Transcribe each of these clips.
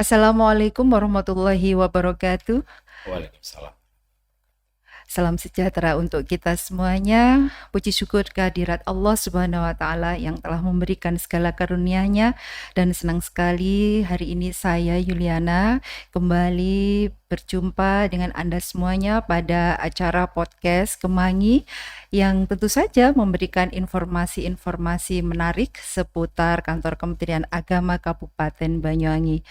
Assalamualaikum warahmatullahi wabarakatuh. Waalaikumsalam. Salam sejahtera untuk kita semuanya. Puji syukur kehadirat Allah Subhanahu wa taala yang telah memberikan segala karunia-Nya dan senang sekali hari ini saya Yuliana kembali berjumpa dengan Anda semuanya pada acara podcast Kemangi yang tentu saja memberikan informasi-informasi menarik seputar Kantor Kementerian Agama Kabupaten Banyuwangi.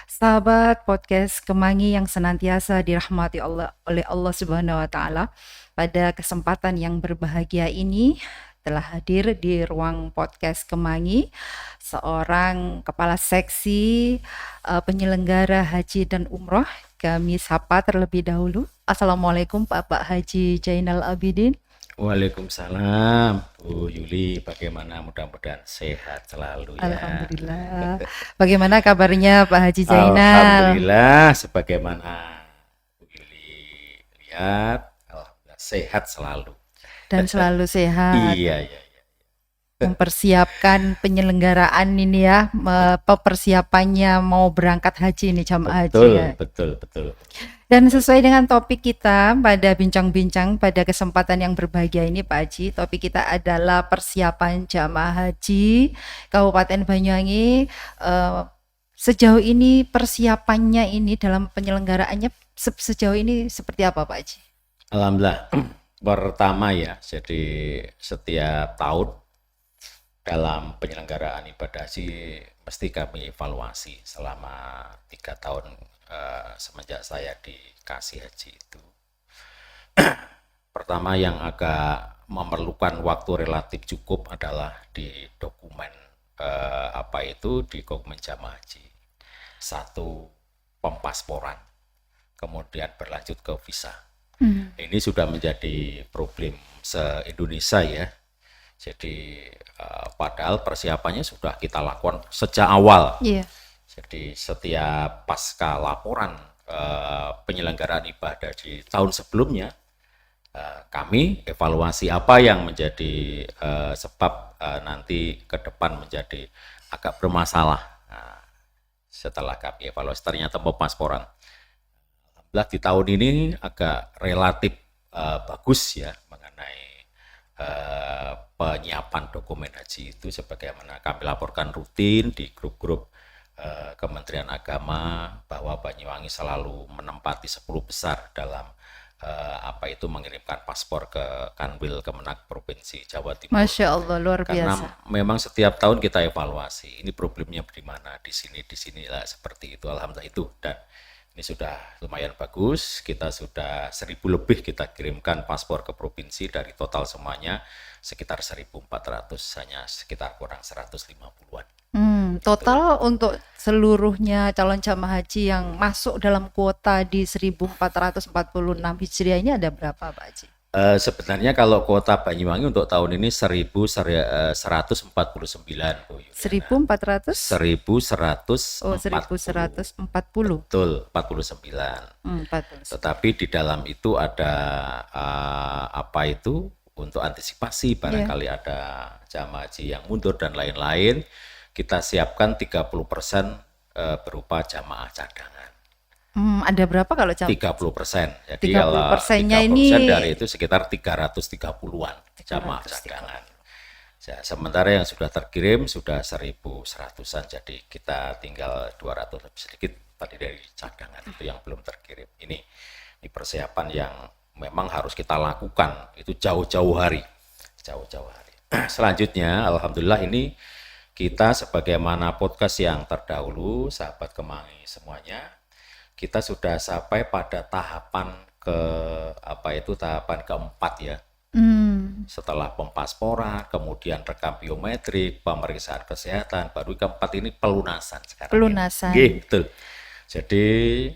Sahabat podcast Kemangi yang senantiasa dirahmati Allah oleh Allah Subhanahu wa taala, pada kesempatan yang berbahagia ini telah hadir di ruang podcast Kemangi seorang kepala seksi penyelenggara haji dan umroh. Kami sapa terlebih dahulu. Assalamualaikum Bapak Haji Jainal Abidin. Waalaikumsalam, Bu Yuli. Bagaimana? Mudah-mudahan sehat selalu ya. Alhamdulillah. Bagaimana kabarnya Pak Haji Jainal? Alhamdulillah, sebagaimana Bu Yuli lihat, alhamdulillah sehat selalu. Dan selalu sehat. Iya, iya, iya. Mempersiapkan penyelenggaraan ini ya, persiapannya mau berangkat haji ini jamaah haji Betul, ya. betul, betul. Dan sesuai dengan topik kita pada bincang-bincang pada kesempatan yang berbahagia ini Pak Haji, topik kita adalah persiapan jamaah haji Kabupaten Banyuwangi. Sejauh ini persiapannya ini dalam penyelenggaraannya sejauh ini seperti apa Pak Haji? Alhamdulillah. Pertama ya, jadi setiap tahun dalam penyelenggaraan ibadah haji mesti kami evaluasi selama 3 tahun semenjak saya dikasih haji itu. Pertama yang agak memerlukan waktu relatif cukup adalah di dokumen di dokumen jamaah haji. Satu, pempasporan, kemudian berlanjut ke visa. Ini sudah menjadi problem se-Indonesia ya. Jadi padahal persiapannya sudah kita lakukan sejak awal. Iya. Jadi setiap pasca laporan penyelenggaraan ibadah di tahun sebelumnya, kami evaluasi apa yang menjadi sebab nanti ke depan menjadi agak bermasalah. Nah, setelah kami evaluasi ternyata pempasporan. Alhamdulillah di tahun ini agak relatif bagus ya mengenai penyiapan dokumen haji itu sebagaimana kami laporkan rutin di grup-grup Kementerian Agama bahwa Banyuwangi selalu menempati 10 besar dalam mengirimkan paspor ke Kanwil Kemenak Provinsi Jawa Timur. Masya Allah, luar Karena biasa. memang setiap tahun kita evaluasi, ini problemnya di mana, di sini lah seperti itu. Alhamdulillah itu, dan ini sudah lumayan bagus. Kita sudah 1.000 lebih kita kirimkan paspor ke provinsi, dari total semuanya sekitar 1.400, hanya sekitar kurang 150-an. Total untuk seluruhnya calon jamaah haji yang masuk dalam kuota di 1446 Hijriah ini ada berapa Pak Haji? Sebenarnya kalau kuota Banyuwangi untuk tahun ini 1.149, Bu Yuliana. 1400? 1.140. Oh, 1140. Betul, 49. 40. Tetapi di dalam itu ada untuk antisipasi barangkali ada jamaah haji yang mundur dan lain-lain, kita siapkan 30% berupa jamaah cadangan. Ada berapa kalau 30%. Jadi 30%-nya kalau 30% ini dari itu sekitar 330-an jamaah cadangan. Ya, sementara yang sudah terkirim sudah 1.100-an, jadi kita tinggal 200 lebih sedikit tadi dari cadangan itu yang belum terkirim. Ini persiapan yang memang harus kita lakukan itu jauh-jauh hari. Selanjutnya, alhamdulillah ini kita sebagaimana podcast yang terdahulu, sahabat Kemangi semuanya, kita sudah sampai pada tahapan tahapan keempat ya. Setelah pempasporan, kemudian rekam biometrik, pemeriksaan kesehatan, baru keempat ini pelunasan sekarang. pelunasan. Betul. Jadi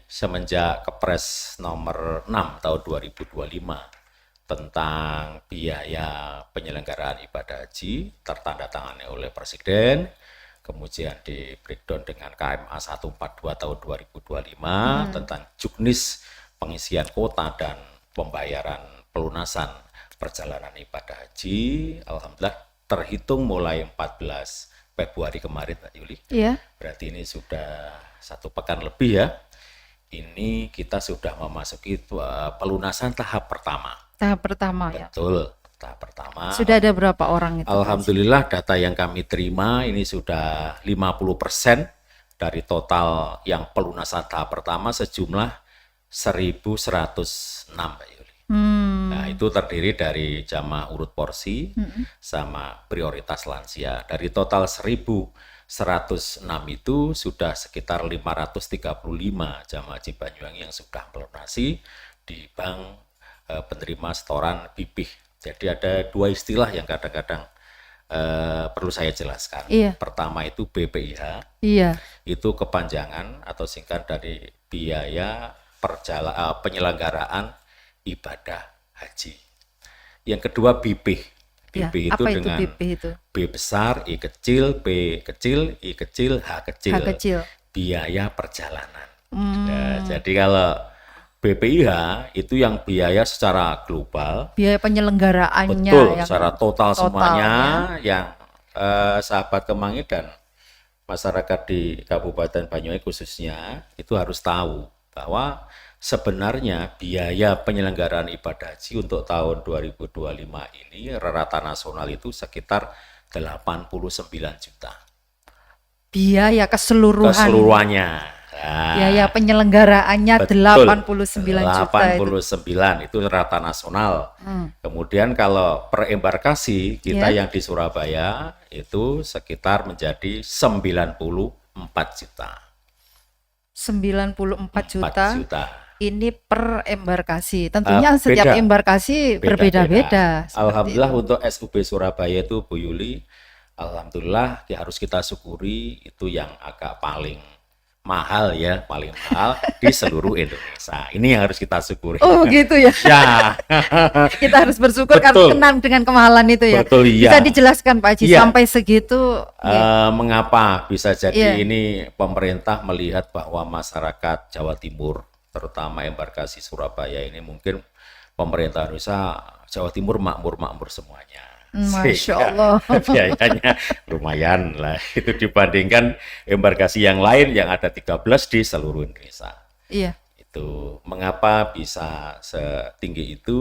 semenjak Kepres nomor 6 tahun 2025 tentang biaya penyelenggaraan ibadah haji tertandatangani oleh Presiden, kemudian di breakdown dengan KMA 142 tahun 2025 tentang juknis pengisian kuota dan pembayaran pelunasan perjalanan ibadah haji, alhamdulillah terhitung mulai 14 Februari kemarin, Mbak Yuli. Iya. Berarti ini sudah 1 pekan lebih ya. Ini kita sudah memasuki pelunasan tahap pertama. Tahap pertama ya. Betul, tahap pertama. Sudah ada berapa orang itu, Pak Haji? Alhamdulillah data yang kami terima ini sudah 50% dari total yang pelunasan tahap pertama sejumlah 1.106, Mbak Yuli. Nah, itu terdiri dari jamaah urut porsi sama prioritas lansia. Dari total 1.106 itu sudah sekitar 535 jamaah haji Banyuwangi yang sudah melunasi di bank penerima setoran BPIH. Jadi ada dua istilah yang kadang-kadang perlu saya jelaskan. Iya. Pertama itu BPIH, Iya. itu kepanjangan atau singkat dari biaya penyelenggaraan ibadah haji. Yang kedua BPIH. Ya, BPIH itu apa itu dengan BP itu? B besar, I kecil, P kecil, I kecil, H kecil. H kecil. Biaya perjalanan. Ya, jadi kalau BPIH itu yang biaya secara global, Biaya penyelenggaraannya betul, yang secara total semuanya totalnya. yang sahabat Kemangi dan masyarakat di Kabupaten Banyuwangi khususnya itu harus tahu bahwa sebenarnya biaya penyelenggaraan ibadah haji untuk tahun 2025 ini rata nasional itu sekitar 89 juta. Biaya keseluruhan. Keseluruhannya. Nah, Biaya penyelenggaraannya betul, 89 juta itu. 89 itu rata nasional. Kemudian kalau per embarkasi kita Ya. yang di Surabaya itu sekitar menjadi 94 juta. 94 4 juta. juta. Ini per embarkasi. Tentunya setiap Beda. embarkasi berbeda-beda. seperti Alhamdulillah itu. untuk SUB Surabaya itu Bu Yuli, alhamdulillah ya harus kita syukuri itu yang agak paling mahal ya, paling mahal di seluruh Indonesia. Ini yang harus kita syukuri. Oh gitu ya. Ya, Kita harus bersyukur Betul. karena dengan kemahalan itu ya. Betul, iya. Bisa dijelaskan Pak Haji Iya. sampai segitu. mengapa bisa jadi Iya. ini pemerintah melihat bahwa masyarakat Jawa Timur, terutama embarkasi Surabaya ini mungkin pemerintah Indonesia Jawa Timur makmur-makmur semuanya. Masya Sehingga Allah. biayanya lumayan lah itu dibandingkan embarkasi yang lain yang ada 13 di seluruh Indonesia. Iya. Itu mengapa bisa setinggi itu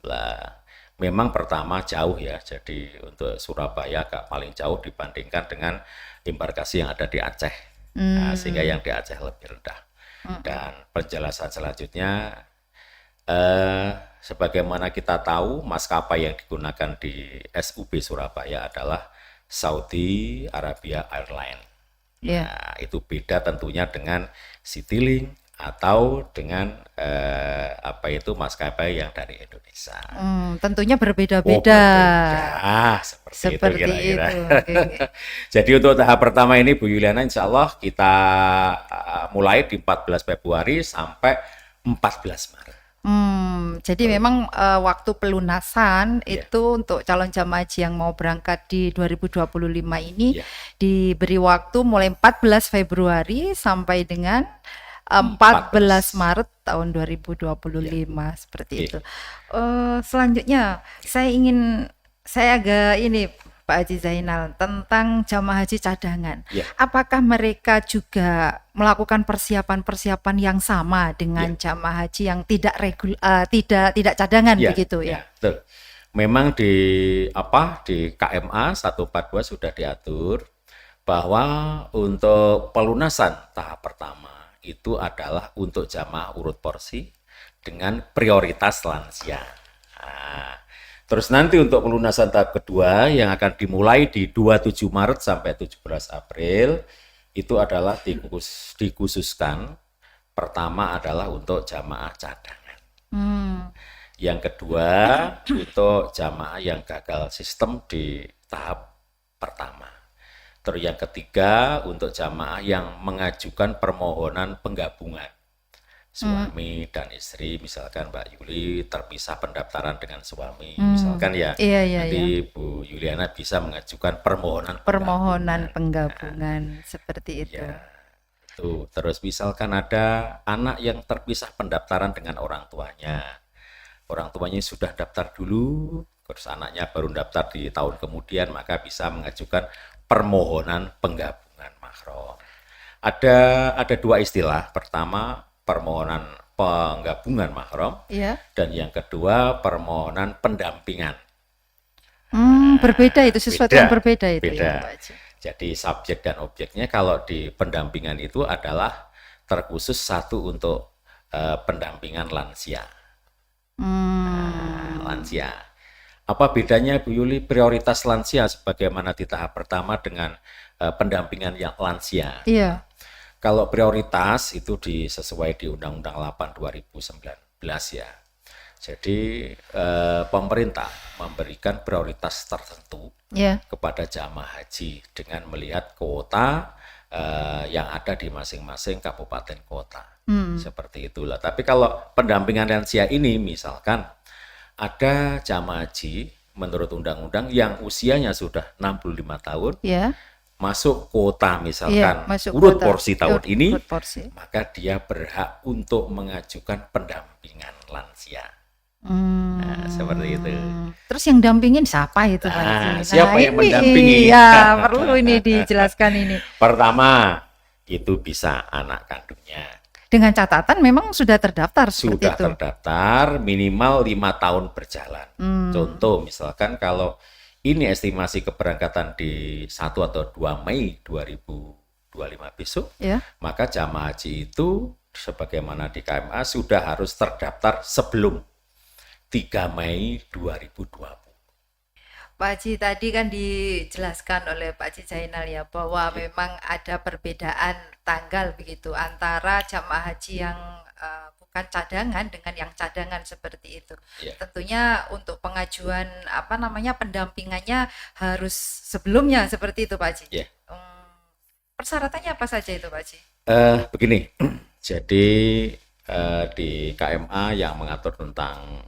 lah, memang pertama jauh ya, jadi untuk Surabaya agak paling jauh dibandingkan dengan embarkasi yang ada di Aceh. Nah, sehingga yang di Aceh lebih rendah. Dan penjelasan selanjutnya sebagaimana kita tahu maskapai yang digunakan di SUB Surabaya adalah Saudi Arabia Airlines. Iya. Nah, itu beda tentunya dengan Citylink atau dengan maskapai yang dari Indonesia. Tentunya Oh, berbeda-beda. berbeda. Seperti itu kira-kira. itu. Oke. Jadi untuk tahap pertama ini Bu Yuliana insya Allah kita mulai di 14 Februari sampai 14 Maret. Jadi memang waktu pelunasan Iya. itu untuk calon jamaah haji yang mau berangkat di 2025 ini Iya. diberi waktu mulai 14 Februari sampai dengan 14 Maret tahun 2025 seperti Oke. itu. Selanjutnya saya agak ini Pak Haji Zainal tentang jamaah haji cadangan. Iya. Apakah mereka juga melakukan persiapan-persiapan yang sama dengan jamaah haji yang tidak cadangan Ya, begitu ya? betul. Memang di KMA 142 sudah diatur bahwa untuk pelunasan tahap pertama itu adalah untuk jamaah urut porsi dengan prioritas lansia. Nah, terus nanti untuk pelunasan tahap kedua yang akan dimulai di 27 Maret sampai 17 April itu adalah dikhususkan pertama adalah untuk jamaah cadangan. Yang kedua untuk jamaah yang gagal sistem di tahap pertama. Terus yang ketiga untuk jamaah yang mengajukan permohonan penggabungan. Suami dan istri, misalkan Mbak Yuli terpisah pendaftaran dengan suami, misalkan ya, Iya, nanti Bu Yuliana bisa mengajukan permohonan Permohonan penggabungan seperti itu. Ya, itu. Terus misalkan ada anak yang terpisah pendaftaran dengan orang tuanya sudah daftar dulu, terus anaknya baru daftar di tahun kemudian, maka bisa mengajukan permohonan penggabungan mahram. Ada dua istilah. Pertama, permohonan penggabungan mahram, Ya. dan yang kedua permohonan pendampingan. Berbeda itu, sesuatu yang berbeda itu Beda. ya Pak Haji. Jadi subjek dan objeknya kalau di pendampingan itu adalah terkhusus satu untuk pendampingan lansia. Lansia. Apa bedanya Bu Yuli prioritas lansia sebagaimana di tahap pertama dengan pendampingan yang lansia? Iya. Kalau prioritas itu sesuai di Undang-Undang 8 2019 ya. Jadi pemerintah memberikan prioritas tertentu Ya. kepada jamaah haji dengan melihat kuota yang ada di masing-masing kabupaten kota. Seperti itulah. Tapi kalau pendampingan lansia ini misalkan ada jamaah haji menurut undang-undang yang usianya sudah 65 tahun, Ya. masuk kuota misalkan masuk urut kuota. porsi tahun ini, Urut porsi. maka dia berhak untuk mengajukan pendampingan lansia. Nah, seperti itu. Terus yang dampingin siapa itu Pak Haji? Siapa yang ini, mendampingi? Iya, perlu ini dijelaskan ini. Pertama, itu bisa anak kandungnya. Dengan catatan memang sudah terdaftar seperti Sudah itu. terdaftar minimal 5 tahun berjalan. Contoh misalkan kalau ini estimasi keberangkatan di 1 atau 2 Mei 2025 besok, Ya. maka jamaah haji itu sebagaimana di KMA sudah harus terdaftar sebelum 3 Mei 2020. Pak Haji tadi kan dijelaskan oleh Pak Haji Zainal ya bahwa memang ada perbedaan tanggal begitu antara jamaah haji yang bukan cadangan dengan yang cadangan seperti itu. Ya. Tentunya untuk pengajuan pendampingannya harus sebelumnya seperti itu Pak Haji. Ya. Persyaratannya apa saja itu Pak Haji? Begini, jadi di KMA yang mengatur tentang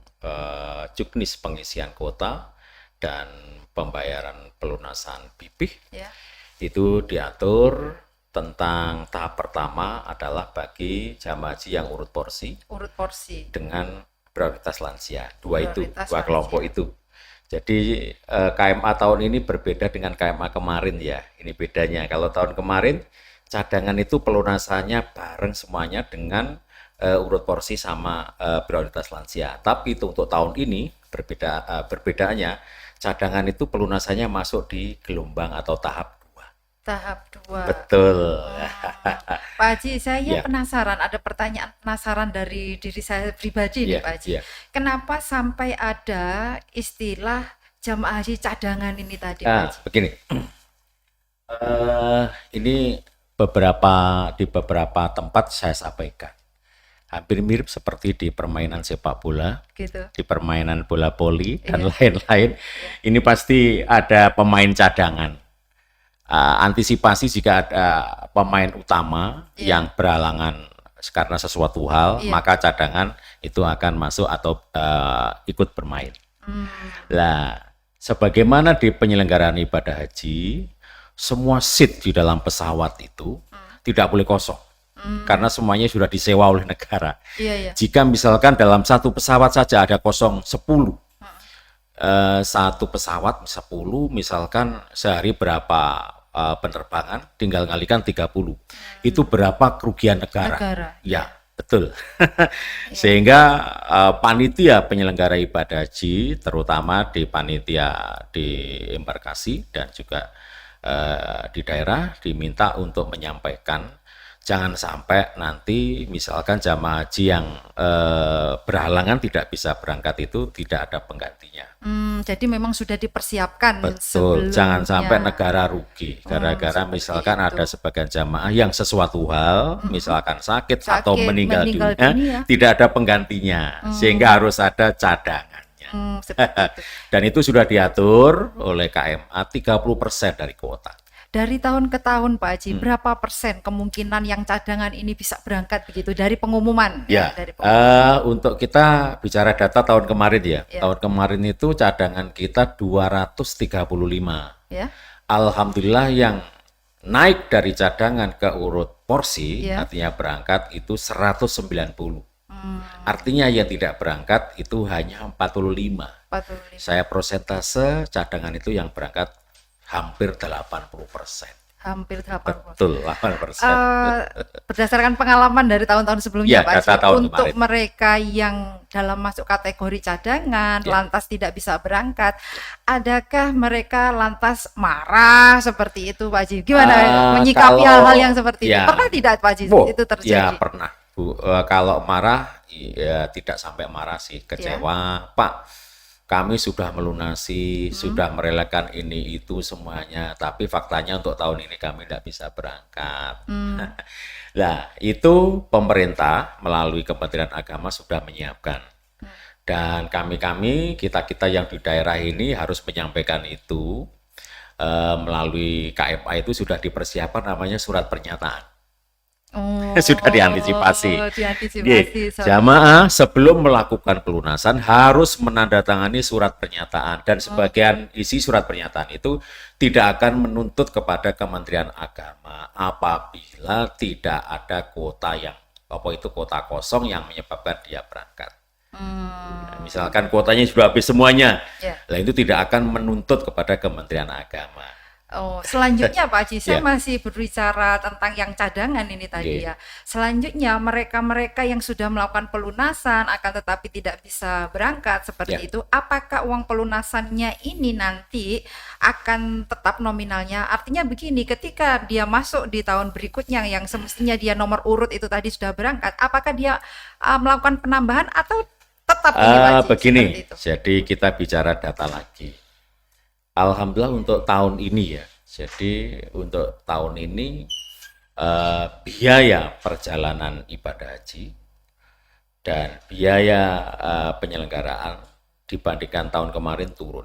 juknis pengisian kuota dan pembayaran pelunasan BPIH, Ya. itu diatur tentang tahap pertama adalah bagi jamaah haji yang urut porsi Urut porsi. dengan prioritas lansia. Dua Prioritas kelompok lansia. itu. Jadi KMA tahun ini berbeda dengan KMA kemarin ya. Ini bedanya. Kalau tahun kemarin cadangan itu pelunasannya bareng semuanya dengan urut porsi sama prioritas lansia. Tapi itu untuk tahun ini perbedaannya cadangan itu pelunasannya masuk di gelombang atau tahap 2. Tahap 2. Betul. Pak Haji, saya Ya. penasaran, ada pertanyaan penasaran dari diri saya pribadi nih Ya, Pak Haji. ya. Kenapa sampai ada istilah jamaah haji cadangan ini tadi Pak Haji? Begini. Ini di beberapa tempat saya sampaikan. Hampir mirip seperti di permainan sepak bola, Gitu. di permainan bola voli dan lain-lain. Ini pasti ada pemain cadangan. Antisipasi jika ada pemain utama yang berhalangan karena sesuatu hal, maka cadangan itu akan masuk atau ikut bermain. Lah, sebagaimana di penyelenggaraan ibadah haji, semua seat di dalam pesawat itu tidak boleh kosong. Karena semuanya sudah disewa oleh negara. Iya, iya. Jika misalkan dalam satu pesawat saja ada kosong 10, satu pesawat 10, misalkan sehari berapa penerbangan, tinggal kalikan 30. Itu berapa kerugian negara? Ya, betul. Sehingga panitia penyelenggara ibadah haji, terutama di panitia di embarkasi dan juga di daerah, diminta untuk menyampaikan jangan sampai nanti misalkan jamaah haji yang berhalangan tidak bisa berangkat itu tidak ada penggantinya. Jadi memang sudah dipersiapkan Betul, sebelumnya. jangan sampai negara rugi gara-gara misalkan itu. ada sebagian jamaah yang sesuatu hal, misalkan sakit atau meninggal dunia, dunia. tidak ada penggantinya, sehingga harus ada cadangannya. Seperti itu. Dan itu sudah diatur oleh KMA 30% dari kuota. Dari tahun ke tahun Pak Haji, berapa persen kemungkinan yang cadangan ini bisa berangkat begitu dari pengumuman? Ya, Dari pengumuman. untuk kita bicara data tahun kemarin ya. Ya. Tahun kemarin itu cadangan kita 235. Ya. Alhamdulillah yang naik dari cadangan ke urut porsi, Ya. artinya berangkat itu 190. Artinya yang tidak berangkat itu hanya 45. 45. Saya prosentase cadangan itu yang berangkat hampir 80%. Hampir 80. Betul, 8%. Berdasarkan pengalaman dari tahun-tahun sebelumnya, Ya, Pak data Haji, tahun untuk kemarin. mereka yang dalam masuk kategori cadangan, Ya. lantas tidak bisa berangkat, adakah mereka lantas marah seperti itu, Pak Haji? Gimana menyikapi Kalau hal-hal yang seperti itu? ya, Pernah tidak, Pak Haji, Bu, itu ya terjadi? pernah, Bu. Kalau marah, ya tidak sampai marah sih, Ya. kecewa, Pak. Kami sudah melunasi, sudah merelakan ini itu semuanya, tapi faktanya untuk tahun ini kami tidak bisa berangkat. Nah, itu pemerintah melalui Kementerian Agama sudah menyiapkan. Dan kita-kita yang di daerah ini harus menyampaikan itu melalui KMA itu sudah dipersiapkan namanya surat pernyataan. Oh, Sudah diantisipasi. diantisipasi. Jamaah sebelum melakukan pelunasan harus menandatangani surat pernyataan dan sebagian isi surat pernyataan itu tidak akan menuntut kepada Kementerian Agama apabila tidak ada kuota kosong yang menyebabkan dia berangkat. Nah, misalkan kuotanya sudah habis semuanya, lah itu tidak akan menuntut kepada Kementerian Agama. Oh, selanjutnya Pak Haji, saya Ya. masih berbicara tentang yang cadangan ini tadi ya. Selanjutnya mereka-mereka yang sudah melakukan pelunasan akan tetapi tidak bisa berangkat seperti Ya. itu, apakah uang pelunasannya ini nanti akan tetap nominalnya? Artinya begini, ketika dia masuk di tahun berikutnya yang semestinya dia nomor urut itu tadi sudah berangkat, apakah dia melakukan penambahan atau tetap ini Pak Haji, Begini, seperti itu? jadi kita bicara data lagi. Alhamdulillah untuk tahun ini ya. Jadi untuk tahun ini biaya perjalanan ibadah haji dan biaya penyelenggaraan dibandingkan tahun kemarin turun.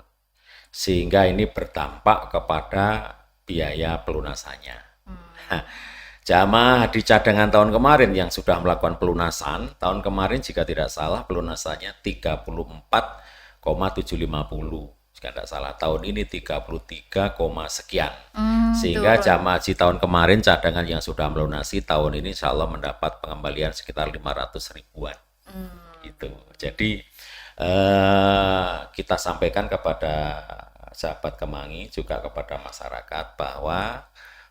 Sehingga ini berdampak kepada biaya pelunasannya. Nah, jamaah di cadangan tahun kemarin yang sudah melakukan pelunasan, tahun kemarin jika tidak salah pelunasannya 34,750. Jika tidak salah, tahun ini 33, sekian. Sehingga jamaah haji tahun kemarin cadangan yang sudah melunasi tahun ini insya Allah mendapat pengembalian sekitar 500 ribuan. Gitu. Jadi kita sampaikan kepada sahabat Kemangi juga kepada masyarakat bahwa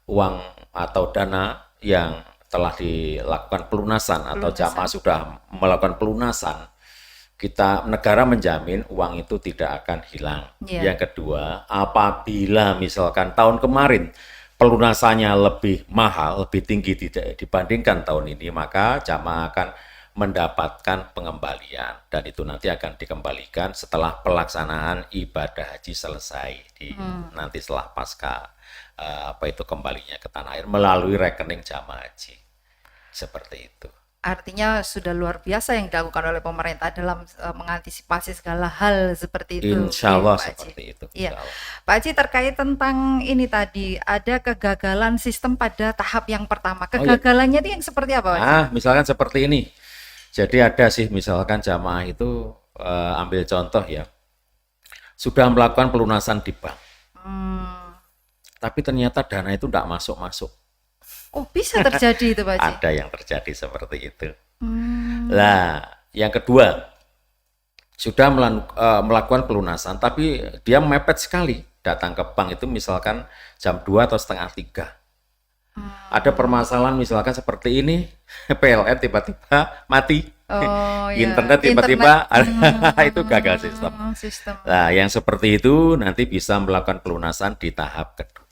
uang atau dana yang telah dilakukan pelunasan atau jamaah sudah melakukan pelunasan, negara menjamin uang itu tidak akan hilang. Yang kedua, apabila misalkan tahun kemarin pelunasannya lebih mahal, lebih tinggi dibandingkan tahun ini, maka jamaah akan mendapatkan pengembalian dan itu nanti akan dikembalikan setelah pelaksanaan ibadah haji selesai nanti setelah pasca kembalinya ke tanah air melalui rekening jamaah haji. Seperti itu. Artinya sudah luar biasa yang dilakukan oleh pemerintah dalam mengantisipasi segala hal seperti itu. Insya Allah Pak Haji. seperti itu. Iya. Pak Haji, terkait tentang ini tadi, ada kegagalan sistem pada tahap yang pertama. Kegagalannya itu yang seperti apa, Pak Haji? Misalkan seperti ini. Jadi ada sih misalkan jamaah itu ambil contoh ya, sudah melakukan pelunasan di bank. Tapi ternyata dana itu tidak masuk-masuk. Oh, bisa terjadi itu, Pak Haji? Ada yang terjadi seperti itu. Nah, yang kedua, sudah melakukan pelunasan, tapi dia mepet sekali. Datang ke bank itu misalkan jam 2 atau setengah 3. Ada permasalahan misalkan seperti ini, PLN tiba-tiba mati. Internet tiba-tiba itu gagal sistem. Nah, yang seperti itu nanti bisa melakukan pelunasan di tahap kedua.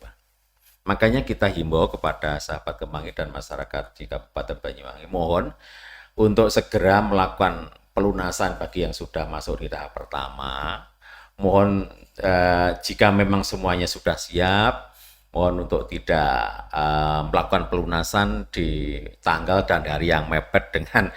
Makanya kita himbau kepada sahabat Kemangi dan masyarakat di Kabupaten Banyuwangi, mohon untuk segera melakukan pelunasan bagi yang sudah masuk di tahap pertama. Mohon jika memang semuanya sudah siap, mohon untuk tidak melakukan pelunasan di tanggal dan hari yang mepet dengan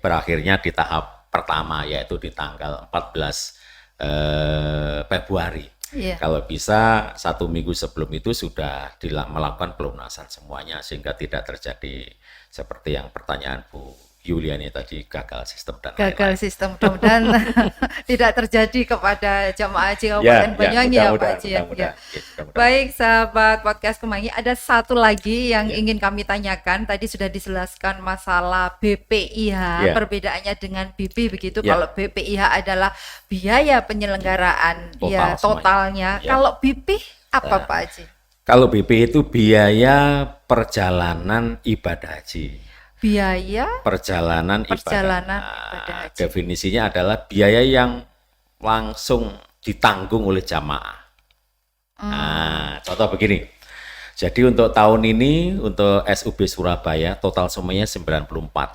berakhirnya di tahap pertama, yaitu di tanggal 14 Februari. Kalau bisa 1 minggu sebelum itu sudah melakukan pelunasan semuanya sehingga tidak terjadi seperti yang pertanyaan Bu Yuliani tadi gagal sistem dan Gagal lain-lain. sistem, mudah-mudahan tidak terjadi kepada jamaah haji Ya, Kabupaten ya, Banyuwangi ya Pak mudah-mudahan, Haji ya. Ya. mudah-mudahan. Ya, mudah-mudahan. Baik sahabat podcast Kemangi, ada satu lagi yang Ya. ingin kami tanyakan. Tadi sudah dijelaskan masalah BPIH, Ya. perbedaannya dengan BP begitu. Ya. Kalau BPIH adalah biaya penyelenggaraan Total totalnya. semuanya. Ya. Kalau BP apa Pak Haji? Kalau BP itu biaya perjalanan ibadah haji. Biaya Perjalanan Perjalanan ibadah. ibadah haji. Definisinya adalah biaya yang langsung ditanggung oleh jamaah. Nah, contoh begini. Jadi untuk tahun ini, untuk SUB Surabaya, total semuanya 94.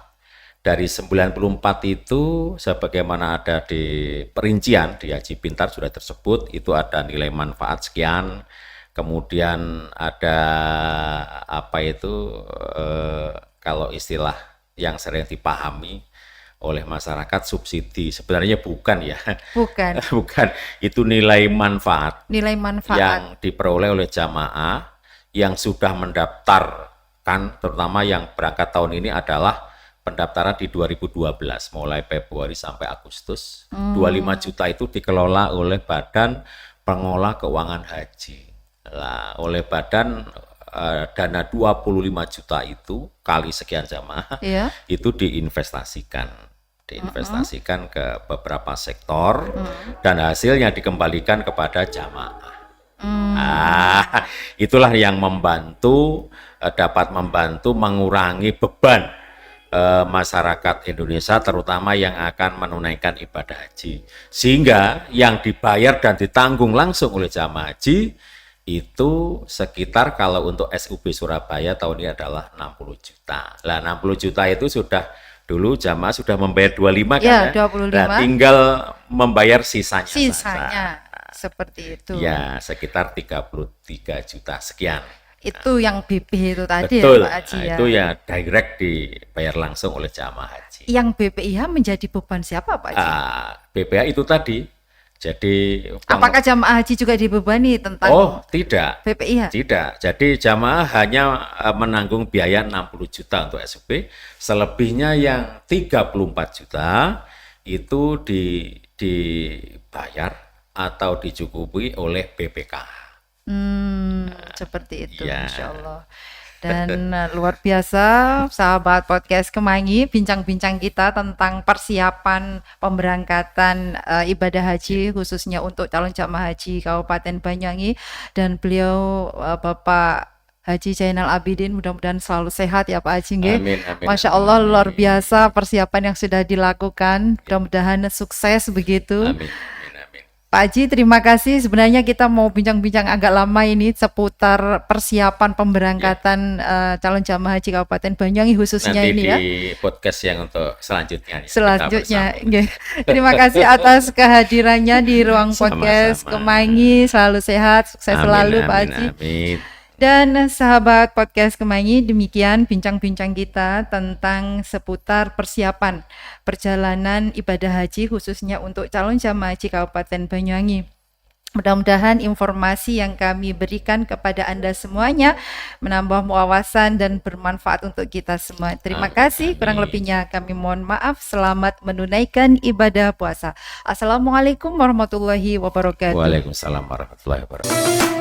Dari 94 itu, sebagaimana ada di perincian, di Haji Pintar sudah tersebut, itu ada nilai manfaat sekian, kemudian ada apa itu, kalau istilah yang sering dipahami oleh masyarakat, subsidi. Sebenarnya bukan ya, Bukan bukan. Itu nilai manfaat nilai manfaat. yang diperoleh oleh jamaah yang sudah mendaftarkan, terutama yang berangkat tahun ini adalah pendaftaran di 2012, mulai Februari sampai Agustus. 25 juta itu dikelola oleh Badan Pengelola Keuangan Haji. Nah, oleh badan dana 25 juta itu kali sekian jamaah Ya. itu diinvestasikan ke beberapa sektor dan hasilnya dikembalikan kepada jamaah. Itulah yang dapat membantu mengurangi beban masyarakat Indonesia, terutama yang akan menunaikan ibadah haji, sehingga yang dibayar dan ditanggung langsung oleh jamaah haji itu sekitar, kalau untuk SUB Surabaya tahun ini adalah 60 juta. Lah 60 juta itu sudah, dulu jamaah sudah membayar 25 kan Ya, ya? 25. Nah, tinggal membayar sisanya saja. Sisanya seperti itu. Ya, sekitar 33 juta sekian. Itu yang BP itu tadi Betul. ya Pak Haji Nah, ya. itu ya direct dibayar langsung oleh jamaah haji. Yang BPIH menjadi beban siapa Pak Haji? BPH itu tadi. Jadi Apakah jamaah haji juga dibebani tentang tidak. BPIH? Tidak. Jadi jamaah hanya menanggung biaya 60 juta untuk SUB, selebihnya yang 34 juta itu dibayar atau dicukupi oleh BPKH. Seperti itu, Ya. Masya Allah. Dan luar biasa, sahabat podcast Kemangi, bincang-bincang kita tentang persiapan pemberangkatan ibadah haji, khususnya untuk calon jamaah haji Kabupaten Banyuwangi. Dan beliau Bapak Haji Zainal Abidin, mudah-mudahan selalu sehat ya Pak Haji. Nggih. Amin, amin, Masya Allah, luar biasa persiapan yang sudah dilakukan. Mudah-mudahan sukses begitu. Amin. Pak Haji, terima kasih. Sebenarnya kita mau bincang-bincang agak lama ini seputar persiapan pemberangkatan calon jamaah haji Kabupaten Banyuwangi khususnya Nanti ini di ya. podcast yang untuk selanjutnya. Selanjutnya. Terima kasih atas kehadirannya di ruang podcast Kemangi. Selalu sehat, sukses selalu Pak Haji. Amin. Dan sahabat podcast Kemangi, demikian bincang-bincang kita tentang seputar persiapan perjalanan ibadah haji khususnya untuk calon jamaah haji Kabupaten Banyuwangi. Mudah-mudahan informasi yang kami berikan kepada Anda semuanya menambah wawasan dan bermanfaat untuk kita semua. Terima kasih. Kurang lebihnya kami mohon maaf. Selamat menunaikan ibadah puasa. Assalamualaikum warahmatullahi wabarakatuh. Waalaikumsalam warahmatullahi wabarakatuh.